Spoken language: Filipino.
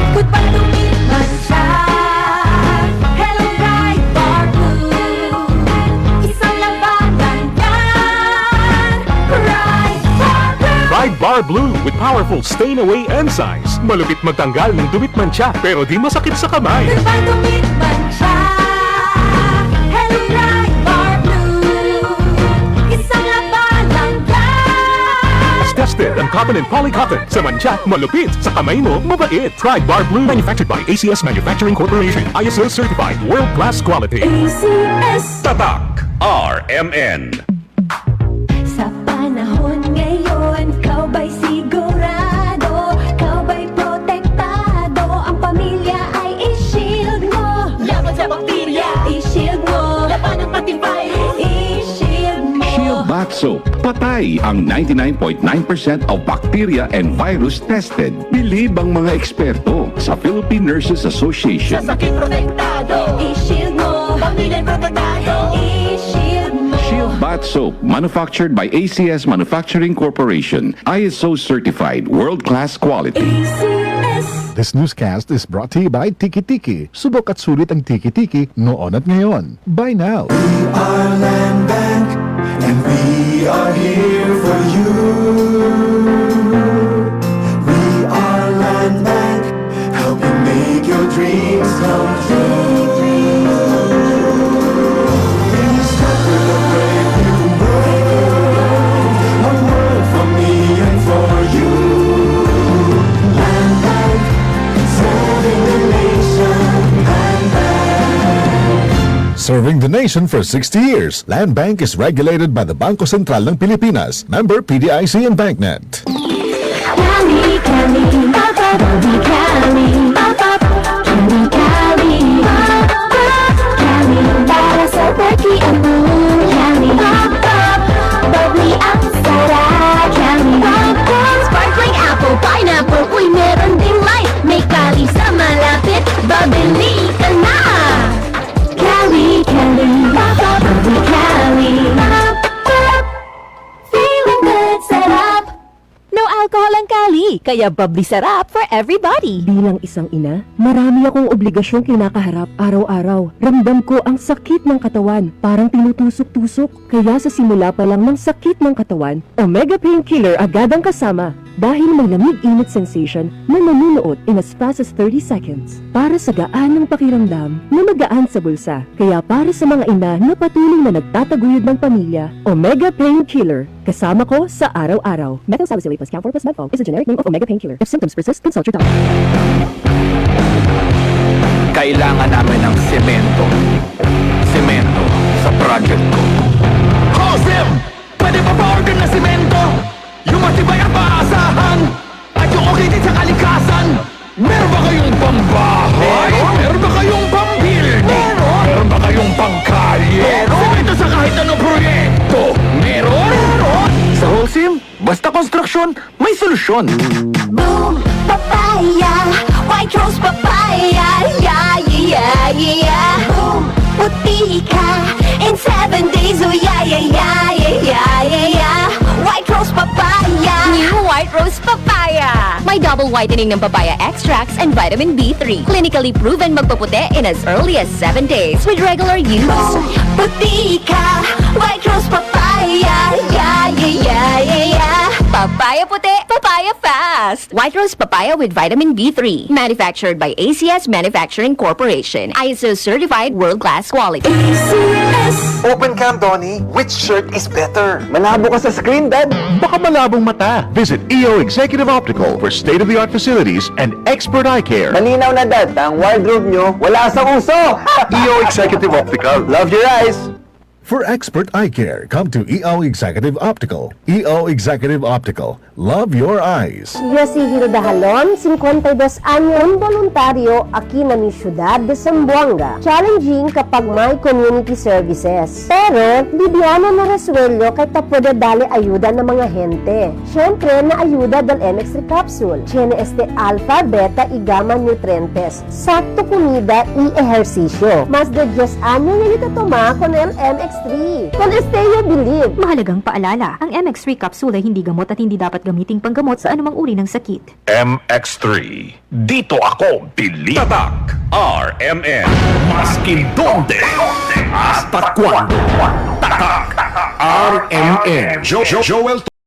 Good pa tumitman siya. Hello Bright Bar Blue, isang labanan yan. Bright Bar Blue. Bright Bar Blue with powerful stain-away enzymes. Malupit magtanggal ng dumitman siya pero di masakit sa kamay. Good pa tumitman siya. Hello Bright Bar Blue, isang labanan yan. It's tested on cotton and polycotton. Sa mancha, malupit. Sa kamay mo, mabait. Bright Bar Blue, manufactured by ACS Manufacturing Corporation. ISO certified, world-class quality. ACS. Tatak RMN. Sa panahon ngayon, kau ba'y sigurado? Kau ba'y protektado? Ang pamilya ay i-shield mo. Laban sa bakterya, i-shield mo. Laban ng pati virus, i-shield mo. Shield Bath Soap. Patay ang 99.9% of bacteria and virus tested. Bilib ang mga eksperto sa Philippine Nurses Sa Association. sakit protektado, i-shield mo. Pamilya'y protektado, i-shield mo. Shield Bath Soap, manufactured by ACS Manufacturing Corporation. ISO certified, world-class quality. ACS. This newscast is brought to you by Tiki Tiki. Subok at sulit ang Tiki Tiki noon at ngayon. Buy now. Our land bank, and we are here for you. We are land bank, helping make your dreams come true. We start with a brave new world, a world for me and for you. Land bank, serving the nation. Land bank. Serving the nation for 60 years, Land Bank is regulated by the Bangko Sentral ng Pilipinas. Member PDIC and BancNet. Cali, Cali, Papa, Bobby Cali, Papa, Cali, Cali, Papa, Cali, para sa turkey at moon, Cali, Papa, bubbly ang sarap, Cali, Papa, sparkling apple, pineapple, uy, meron ding light, may Cali sa malapit, babili ka na. Cali, Cali, Papa, Bobby Cali, Papa, feeling good, sarap. No alcohol ang Cali, kaya bubbly sarap for everybody. Bilang isang ina, marami akong obligasyong kinakaharap araw-araw. Ramdam ko ang sakit ng katawan, parang tinutusok-tusok. Kaya sa simula pa lang ng sakit ng katawan, Omega Painkiller agad ang kasama. Dahil may lamig-init sensation na nanunuot in as fast as 30 seconds. Para sa gaan ng pakiramdam na magaan sa bulsa. Kaya para sa mga ina na patuloy na nagtataguyod ng pamilya, Omega Painkiller. Kasama ko sa araw-araw. Methoxysalicylate plus camphor plus menthol is a generic name of Omega Painkiller. If symptoms persist, consult your doctor. Kailangan namin ng semento. Semento sa project ko. Josem! Pwede pa pa-order na semento? Yung matibay at maasahan at yung okay din sa kalikasan. Meron ba kayong pambahay? Meron ba kayong pambuilding? Meron ba kayong pangkalye? Semento sa kahit anong proyekto. Meron? Sa Holcim, basta konstruksyon, may solusyon. Boom, papaya, white rose papaya, yeah, yeah, yeah. Boom, puti ka, in 7 days, oh yeah, yeah, yeah, yeah, yeah, yeah. White rose papaya, new white rose papaya. May double whitening ng papaya extracts and vitamin B3. Clinically proven magpaputi in as early as 7 days with regular use. Boom, puti ka, white rose papaya, yeah, yeah, yeah, yeah, yeah. Papaya puti, papaya fast. White rose papaya with vitamin B3. Manufactured by ACS Manufacturing Corporation. ISO certified world-class quality. ACS. Open cam, Donnie. Which shirt is better? Malabo ka sa screen, Dad. Baka malabong mata. Visit EO Executive Optical for state-of-the-art facilities and expert eye care. Malinaw na, Dad. Ang wardrobe nyo, wala sa uso. EO Executive Optical. Love your eyes. For expert eye care, come to EO Executive Optical. EO Executive Optical. Love your eyes. Yosihiro Dahalon, 52 anyos, voluntaryo aquí na mi Ciudad de Zamboanga. Challenging kapag may community services. Pero, libyano na resuelyo kay ta pwede dali ayuda ng mga gente. Siyempre, na ayuda del MX3 capsule. Tiene alpha, beta y gamma nutrientes. Sakto comida y ejercicio. Mas de 10 años na ito toma con el MX3 MX3. Kung Esteo Believe. Mahalagang paalala, ang MX3 capsule ay hindi gamot at hindi dapat gamiting panggamot sa anumang uri ng sakit. MX3. Dito ako, Billy. Tatak. RMN. Maski donde. Hasta cuando. Tatak. RMN. Joel